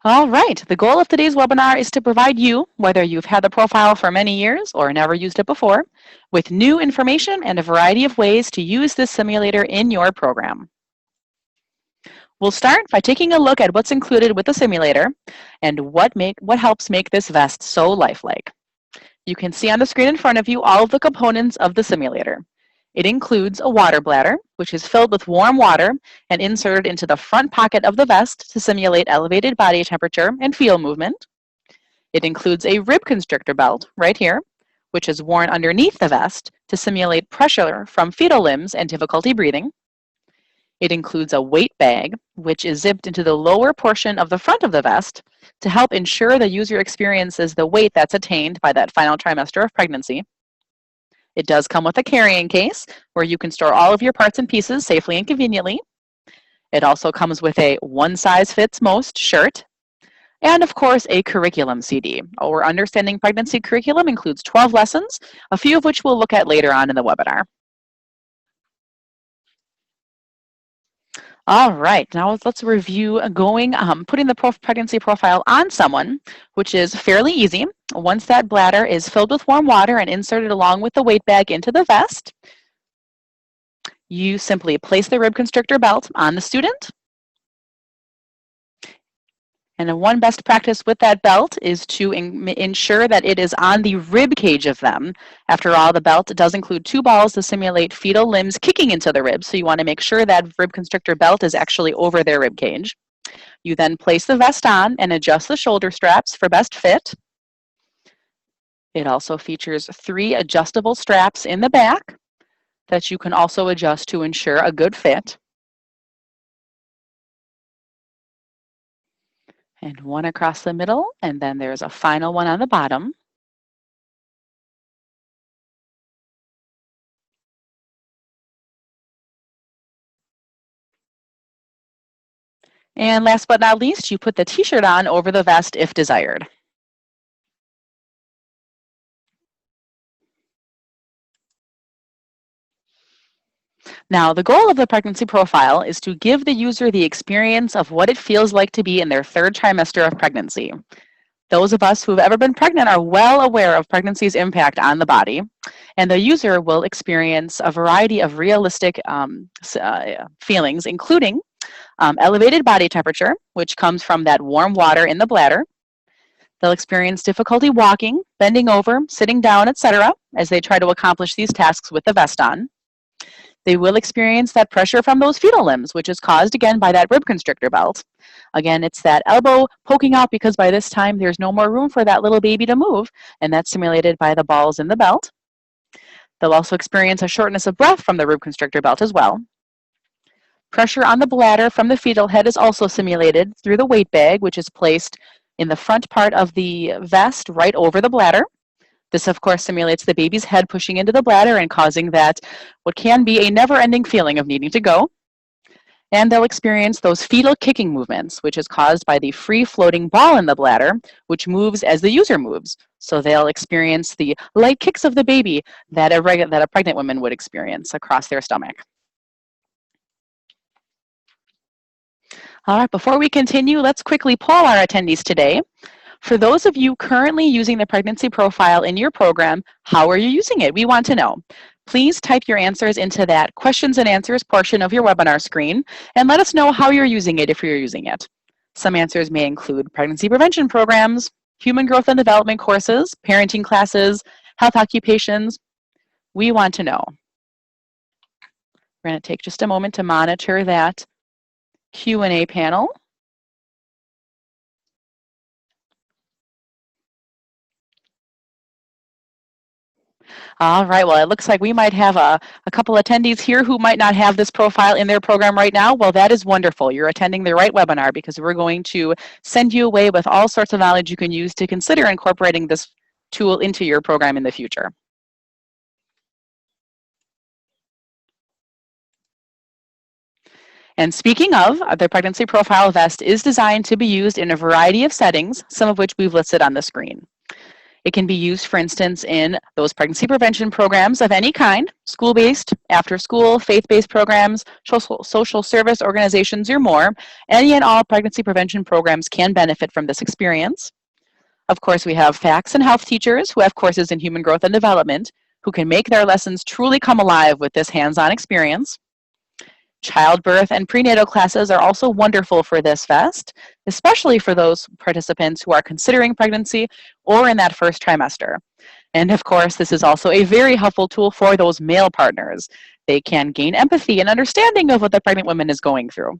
All right, the goal of today's webinar is to provide you, whether you've had the profile for many years or never used it before, with new information and a variety of ways to use this simulator in your program. We'll start by taking a look at what's included with the simulator and what helps make this vest so lifelike. You can see on the screen in front of you all of the components of the simulator. It includes a water bladder, which is filled with warm water and inserted into the front pocket of the vest to simulate elevated body temperature and fetal movement. It includes a rib constrictor belt right here, which is worn underneath the vest to simulate pressure from fetal limbs and difficulty breathing. It includes a weight bag, which is zipped into the lower portion of the front of the vest to help ensure the user experiences the weight that's attained by that final trimester of pregnancy. It does come with a carrying case where you can store all of your parts and pieces safely and conveniently. It also comes with a one-size-fits-most shirt, and of course a curriculum CD. Our Understanding Pregnancy curriculum includes 12 lessons, a few of which we'll look at later on in the webinar. All right, now let's review putting the pregnancy profile on someone, which is fairly easy. Once that bladder is filled with warm water and inserted along with the weight bag into the vest, you simply place the rib constrictor belt on the student. And one best practice with that belt is to ensure that it is on the rib cage of them. After all, the belt does include 2 balls to simulate fetal limbs kicking into the ribs, so you want to make sure that rib constrictor belt is actually over their rib cage. You then place the vest on and adjust the shoulder straps for best fit. It also features 3 adjustable straps in the back that you can also adjust to ensure a good fit. And one across the middle, and then there's a final one on the bottom. And last but not least, you put the t-shirt on over the vest if desired. Now, the goal of the pregnancy profile is to give the user the experience of what it feels like to be in their 3rd trimester of pregnancy. Those of us who have ever been pregnant are well aware of pregnancy's impact on the body, and the user will experience a variety of realistic feelings, including elevated body temperature, which comes from that warm water in the bladder. They'll experience difficulty walking, bending over, sitting down, etc., as they try to accomplish these tasks with the vest on. They will experience that pressure from those fetal limbs, which is caused again by that rib constrictor belt. Again, it's that elbow poking out because by this time there's no more room for that little baby to move, and that's simulated by the balls in the belt. They'll also experience a shortness of breath from the rib constrictor belt as well. Pressure on the bladder from the fetal head is also simulated through the weight bag, which is placed in the front part of the vest right over the bladder. This, of course, simulates the baby's head pushing into the bladder and causing that what can be a never-ending feeling of needing to go. And they'll experience those fetal kicking movements, which is caused by the free-floating ball in the bladder, which moves as the user moves. So they'll experience the light kicks of the baby that a pregnant woman would experience across their stomach. All right, before we continue, let's quickly poll our attendees today. For those of you currently using the pregnancy profile in your program, how are you using it? We want to know. Please type your answers into that questions and answers portion of your webinar screen and let us know how you're using it if you're using it. Some answers may include pregnancy prevention programs, human growth and development courses, parenting classes, health occupations. We want to know. We're going to take just a moment to monitor that Q&A panel. All right, well, it looks like we might have a couple attendees here who might not have this profile in their program right now. Well, that is wonderful. You're attending the right webinar because we're going to send you away with all sorts of knowledge you can use to consider incorporating this tool into your program in the future. And speaking of, the pregnancy profile vest is designed to be used in a variety of settings, some of which we've listed on the screen. It can be used, for instance, in those pregnancy prevention programs of any kind, school-based, after-school, faith-based programs, social service organizations, or more. Any and all pregnancy prevention programs can benefit from this experience. Of course, we have FACS and health teachers who have courses in human growth and development who can make their lessons truly come alive with this hands-on experience. Childbirth and prenatal classes are also wonderful for this fest, especially for those participants who are considering pregnancy or in that first trimester. And of course, this is also a very helpful tool for those male partners. They can gain empathy and understanding of what the pregnant woman is going through.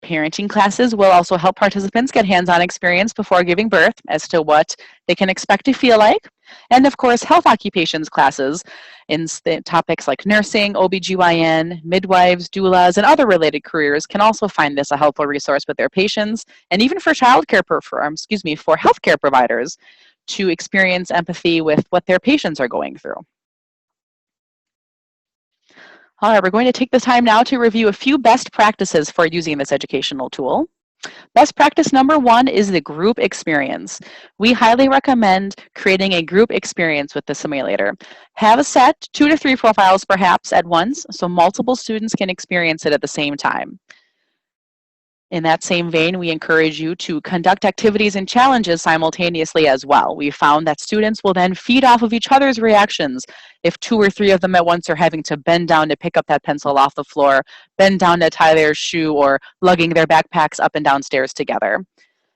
Parenting classes will also help participants get hands-on experience before giving birth as to what they can expect to feel like. And of course, health occupations classes in topics like nursing, OBGYN, midwives, doulas, and other related careers can also find this a helpful resource with their patients, and even for for healthcare providers to experience empathy with what their patients are going through. All right, we're going to take the time now to review a few best practices for using this educational tool. Best practice number 1 is the group experience. We highly recommend creating a group experience with the simulator. Have a set, 2 to 3 profiles perhaps at once, so multiple students can experience it at the same time. In that same vein, we encourage you to conduct activities and challenges simultaneously as well. We found that students will then feed off of each other's reactions. If 2 or 3 of them at once are having to bend down to pick up that pencil off the floor, bend down to tie their shoe, or lugging their backpacks up and down stairs together.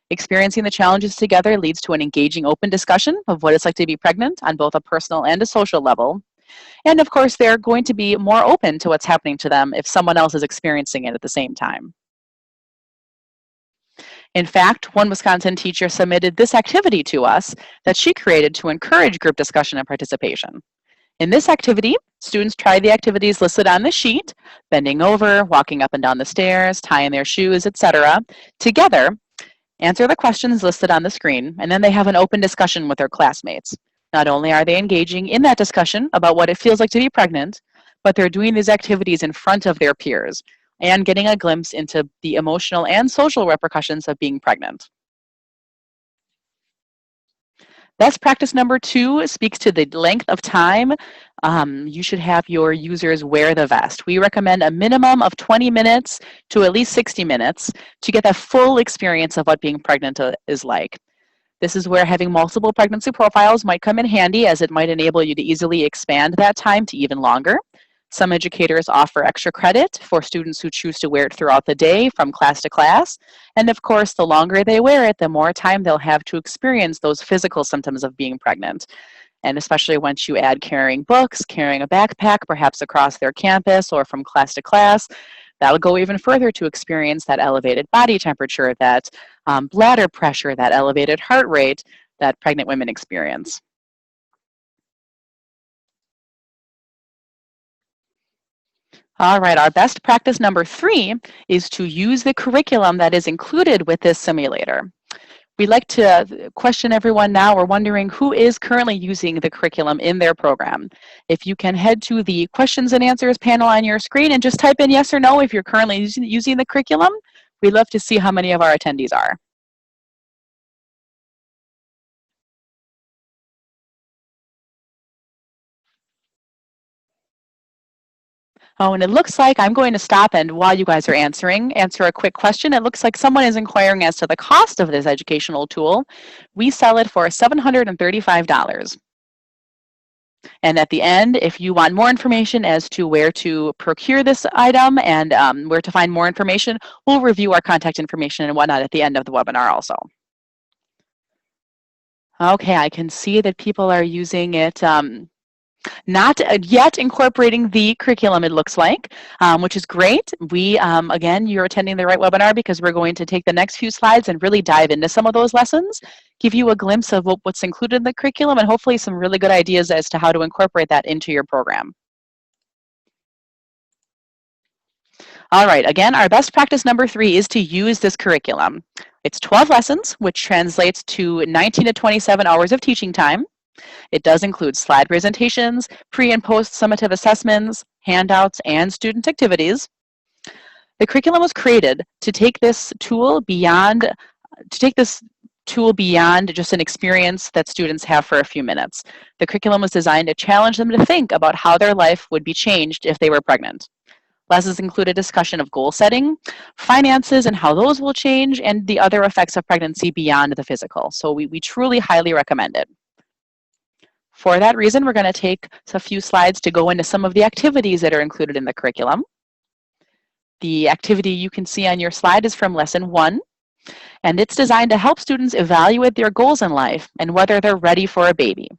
Experiencing the challenges together leads to an engaging, open discussion of what it's like to be pregnant on both a personal and a social level. And of course, they're going to be more open to what's happening to them if someone else is experiencing it at the same time. In fact, one Wisconsin teacher submitted this activity to us that she created to encourage group discussion and participation. In this activity, students try the activities listed on the sheet, bending over, walking up and down the stairs, tying their shoes, etc. Together, answer the questions listed on the screen, and then they have an open discussion with their classmates. Not only are they engaging in that discussion about what it feels like to be pregnant, but they're doing these activities in front of their peers and getting a glimpse into the emotional and social repercussions of being pregnant. Best practice number 2 speaks to the length of time you should have your users wear the vest. We recommend a minimum of 20 minutes to at least 60 minutes to get the full experience of what being pregnant is like. This is where having multiple pregnancy profiles might come in handy, as it might enable you to easily expand that time to even longer. Some educators offer extra credit for students who choose to wear it throughout the day from class to class. And of course, the longer they wear it, the more time they'll have to experience those physical symptoms of being pregnant. And especially once you add carrying books, carrying a backpack, perhaps across their campus or from class to class, that'll go even further to experience that elevated body temperature, that bladder pressure, that elevated heart rate that pregnant women experience. All right, our best practice number 3 is to use the curriculum that is included with this simulator. We'd like to question everyone now. We're wondering who is currently using the curriculum in their program. If you can head to the questions and answers panel on your screen and just type in yes or no if you're currently using the curriculum, we'd love to see how many of our attendees are. Oh, and it looks like I'm going to stop, and while you guys are answer a quick question. It looks like someone is inquiring as to the cost of this educational tool. We sell it for $735. And at the end, if you want more information as to where to procure this item and where to find more information, we'll review our contact information and whatnot at the end of the webinar also. Okay, I can see that people are using it. Not yet incorporating the curriculum, it looks like, which is great. We, again, you're attending the right webinar because we're going to take the next few slides and really dive into some of those lessons, give you a glimpse of what's included in the curriculum, and hopefully some really good ideas as to how to incorporate that into your program. All right, again, our best practice number 3 is to use this curriculum. It's 12 lessons, which translates to 19 to 27 hours of teaching time. It does include slide presentations, pre and post summative assessments, handouts, and student activities. The curriculum was created to take this tool beyond, to take this tool beyond just an experience that students have for a few minutes. The curriculum was designed to challenge them to think about how their life would be changed if they were pregnant. Lessons include a discussion of goal setting, finances and how those will change, and the other effects of pregnancy beyond the physical. So we truly highly recommend it. For that reason, we're going to take a few slides to go into some of the activities that are included in the curriculum. The activity you can see on your slide is from Lesson 1, and it's designed to help students evaluate their goals in life and whether they're ready for a baby.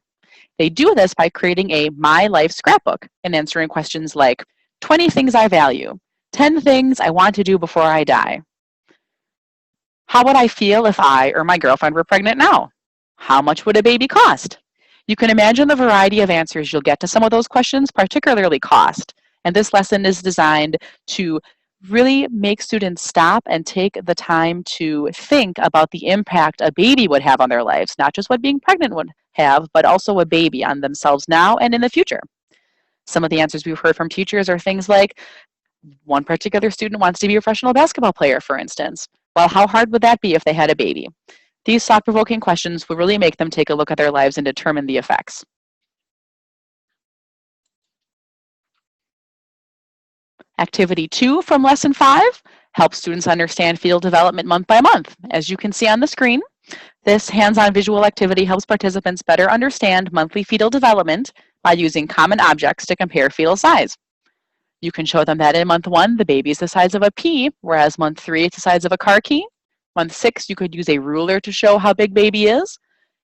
They do this by creating a My Life Scrapbook and answering questions like, 20 things I value, 10 things I want to do before I die. How would I feel if I or my girlfriend were pregnant now? How much would a baby cost? You can imagine the variety of answers you'll get to some of those questions, particularly cost. And this lesson is designed to really make students stop and take the time to think about the impact a baby would have on their lives, not just what being pregnant would have, but also a baby on themselves now and in the future. Some of the answers we've heard from teachers are things like, one particular student wants to be a professional basketball player, for instance. Well, how hard would that be if they had a baby? These thought-provoking questions will really make them take a look at their lives and determine the effects. Activity 2 from Lesson 5 helps students understand fetal development month by month. As you can see on the screen, this hands-on visual activity helps participants better understand monthly fetal development by using common objects to compare fetal size. You can show them that in month 1, the baby is the size of a pea, whereas month 3, it's the size of a car key. Month 6, you could use a ruler to show how big baby is.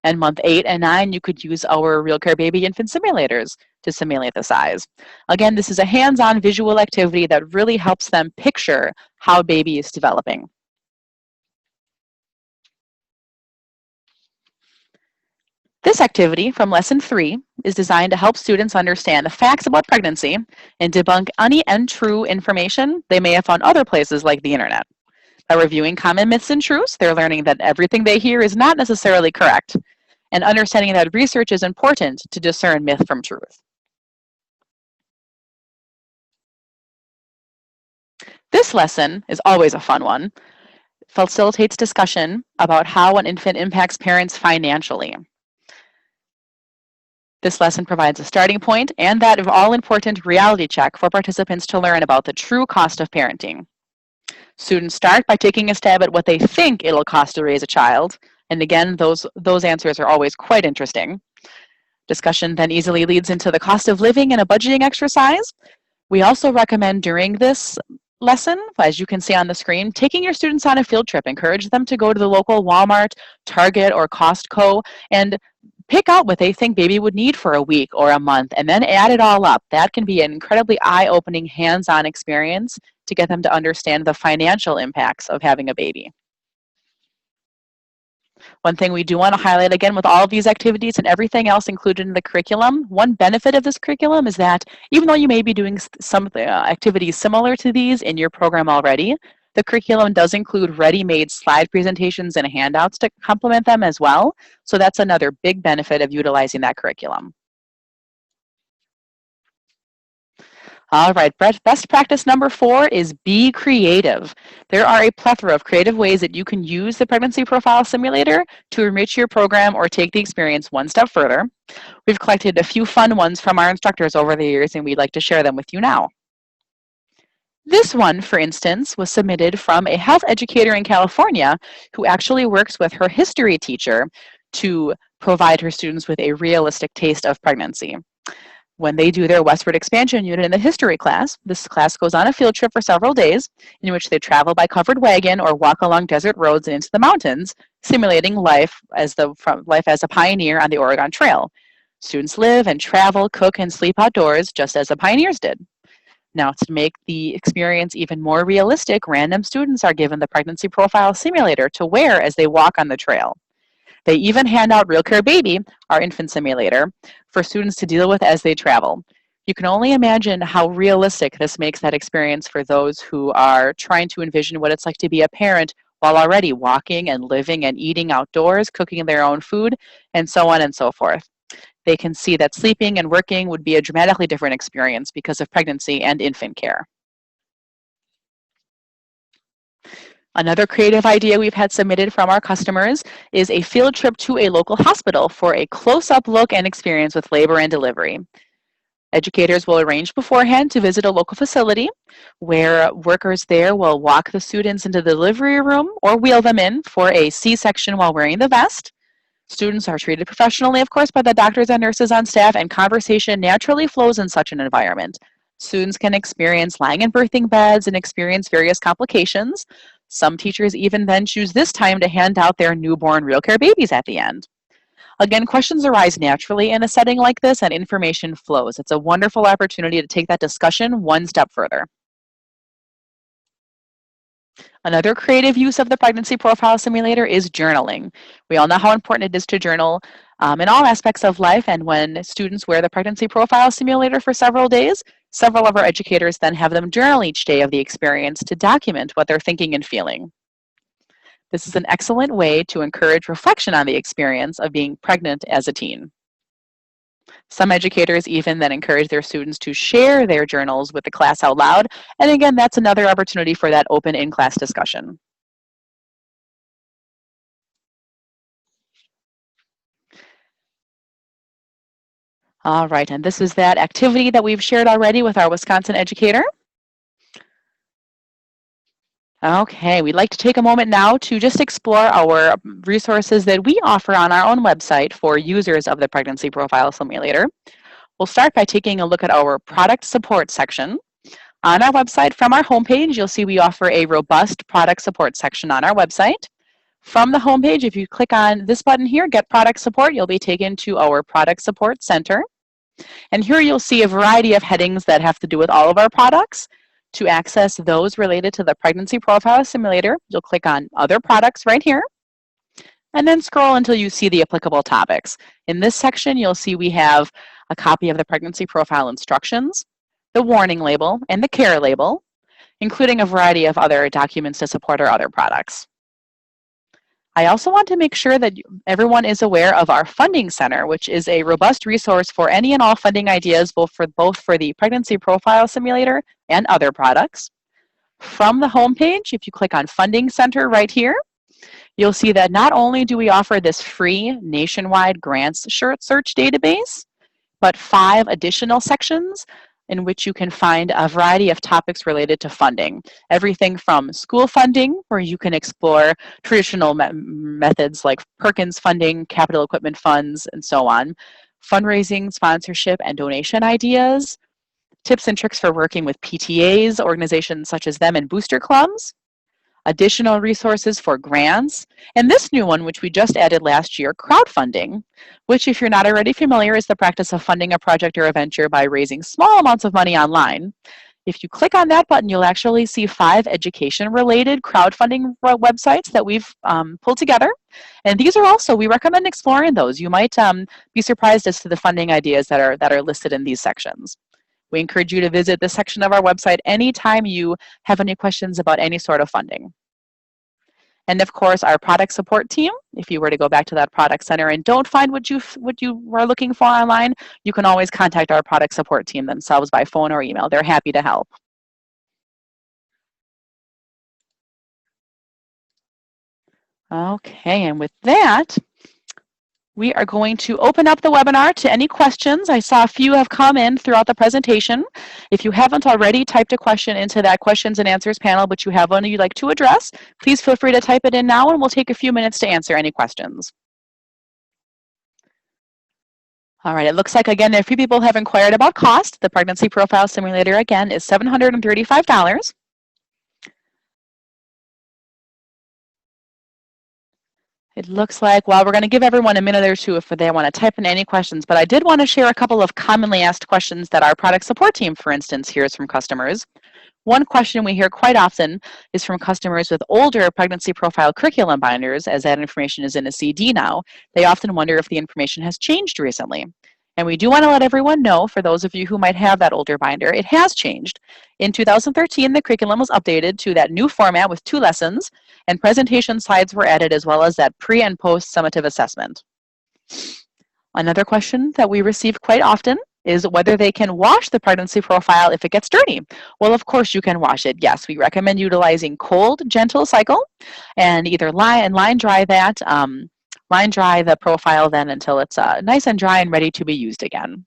And month 8 and 9, you could use our RealCare Baby infant simulators to simulate the size. Again, this is a hands-on visual activity that really helps them picture how baby is developing. This activity from Lesson 3 is designed to help students understand the facts about pregnancy and debunk any untrue information they may have found other places like the internet. By reviewing common myths and truths, they're learning that everything they hear is not necessarily correct, and understanding that research is important to discern myth from truth. This lesson is always a fun one. It facilitates discussion about how an infant impacts parents financially. This lesson provides a starting point and that all-important reality check for participants to learn about the true cost of parenting. Students start by taking a stab at what they think it'll cost to raise a child, and again, those answers are always quite interesting. Discussion then easily leads into the cost of living and a budgeting exercise. We also recommend during this lesson, as you can see on the screen, taking your students on a field trip. Encourage them to go to the local Walmart, Target, or Costco and pick out what they think baby would need for a week or a month and then add it all up. That can be an incredibly eye-opening, hands-on experience to get them to understand the financial impacts of having a baby. One thing we do want to highlight again with all of these activities and everything else included in the curriculum, one benefit of this curriculum is that even though you may be doing some activities similar to these in your program already, the curriculum does include ready-made slide presentations and handouts to complement them as well. So that's another big benefit of utilizing that curriculum. All right, best practice number 4 is be creative. There are a plethora of creative ways that you can use the Pregnancy Profile Simulator to enrich your program or take the experience one step further. We've collected a few fun ones from our instructors over the years, and we'd like to share them with you now. This one, for instance, was submitted from a health educator in California who actually works with her history teacher to provide her students with a realistic taste of pregnancy. When they do their westward expansion unit in the history class, this class goes on a field trip for several days in which they travel by covered wagon or walk along desert roads and into the mountains, simulating life as a pioneer on the Oregon Trail. Students live and travel, cook, and sleep outdoors just as the pioneers did. Now, to make the experience even more realistic, random students are given the Pregnancy Profile Simulator to wear as they walk on the trail. They even hand out RealCare Baby, our infant simulator, for students to deal with as they travel. You can only imagine how realistic this makes that experience for those who are trying to envision what it's like to be a parent while already walking and living and eating outdoors, cooking their own food, and so on and so forth. They can see that sleeping and working would be a dramatically different experience because of pregnancy and infant care. Another creative idea we've had submitted from our customers is a field trip to a local hospital for a close-up look and experience with labor and delivery. Educators will arrange beforehand to visit a local facility where workers there will walk the students into the delivery room or wheel them in for a C-section while wearing the vest. Students are treated professionally, of course, by the doctors and nurses on staff, and conversation naturally flows in such an environment. Students can experience lying in birthing beds and experience various complications. Some teachers even then choose this time to hand out their newborn RealCare babies at the end. Again, questions arise naturally in a setting like this and information flows. It's a wonderful opportunity to take that discussion one step further. Another creative use of the Pregnancy Profile Simulator is journaling. We all know how important it is to journal in all aspects of life, and when students wear the Pregnancy Profile Simulator for several days, several of our educators then have them journal each day of the experience to document what they're thinking and feeling. This is an excellent way to encourage reflection on the experience of being pregnant as a teen. Some educators even then encourage their students to share their journals with the class out loud, and again, that's another opportunity for that open in-class discussion. All right, and this is that activity that we've shared already with our Wisconsin educator. Okay, we'd like to take a moment now to just explore our resources that we offer on our own website for users of the Pregnancy Profile Simulator. We'll start by taking a look at our product support section. On our website, from our homepage, you'll see we offer a robust product support section on our website. From the homepage, if you click on this button here, Get Product Support, you'll be taken to our Product Support Center. And here you'll see a variety of headings that have to do with all of our products. To access those related to the Pregnancy Profile Simulator, you'll click on Other Products right here, and then scroll until you see the applicable topics. In this section, you'll see we have a copy of the Pregnancy Profile Instructions, the warning label, and the care label, including a variety of other documents to support our other products. I also want to make sure that everyone is aware of our Funding Center, which is a robust resource for any and all funding ideas, both for the Pregnancy Profile Simulator and other products. From the homepage, if you click on Funding Center right here, you'll see that not only do we offer this free nationwide grants search database, but 5 additional sections in which you can find a variety of topics related to funding. Everything from school funding, where you can explore traditional methods like Perkins funding, capital equipment funds, and so on, fundraising, sponsorship, and donation ideas, tips and tricks for working with PTAs, organizations such as them, and booster clubs, additional resources for grants, and this new one, which we just added last year, crowdfunding, which, if you're not already familiar, is the practice of funding a project or a venture by raising small amounts of money online. If you click on that button, you'll actually see 5 education-related crowdfunding websites that we've pulled together. And these are also, we recommend exploring those. You might be surprised as to the funding ideas that are listed in these sections. We encourage you to visit this section of our website anytime you have any questions about any sort of funding. And of course, our product support team, if you were to go back to that product center and don't find what you were looking for online, you can always contact our product support team themselves by phone or email. They're happy to help. Okay, and with that, we are going to open up the webinar to any questions. I saw a few have come in throughout the presentation. If you haven't already typed a question into that questions and answers panel, but you have one you'd like to address, please feel free to type it in now, and we'll take a few minutes to answer any questions. All right, it looks like, again, a few people have inquired about cost. The Pregnancy Profile Simulator, again, is $735. It looks like, well, we're going to give everyone a minute or two if they want to type in any questions, but I did want to share a couple of commonly asked questions that our product support team, for instance, hears from customers. One question we hear quite often is from customers with older pregnancy profile curriculum binders, as that information is in a CD now. They often wonder if the information has changed recently. And we do want to let everyone know, for those of you who might have that older binder, it has changed. In 2013, the curriculum was updated to that new format with 2 lessons, and presentation slides were added, as well as that pre and post summative assessment. Another question that we receive quite often is whether they can wash the pregnancy profile if it gets dirty. Well, of course you can wash it. Yes, we recommend utilizing cold, gentle cycle and either line dry that, line dry the profile then until it's nice and dry and ready to be used again.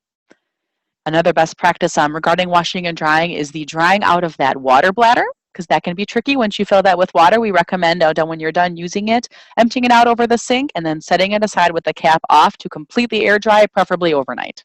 Another best practice regarding washing and drying is the drying out of that water bladder, because that can be tricky. Once you fill that with water, we recommend when you're done using it, emptying it out over the sink and then setting it aside with the cap off to completely air dry, preferably overnight.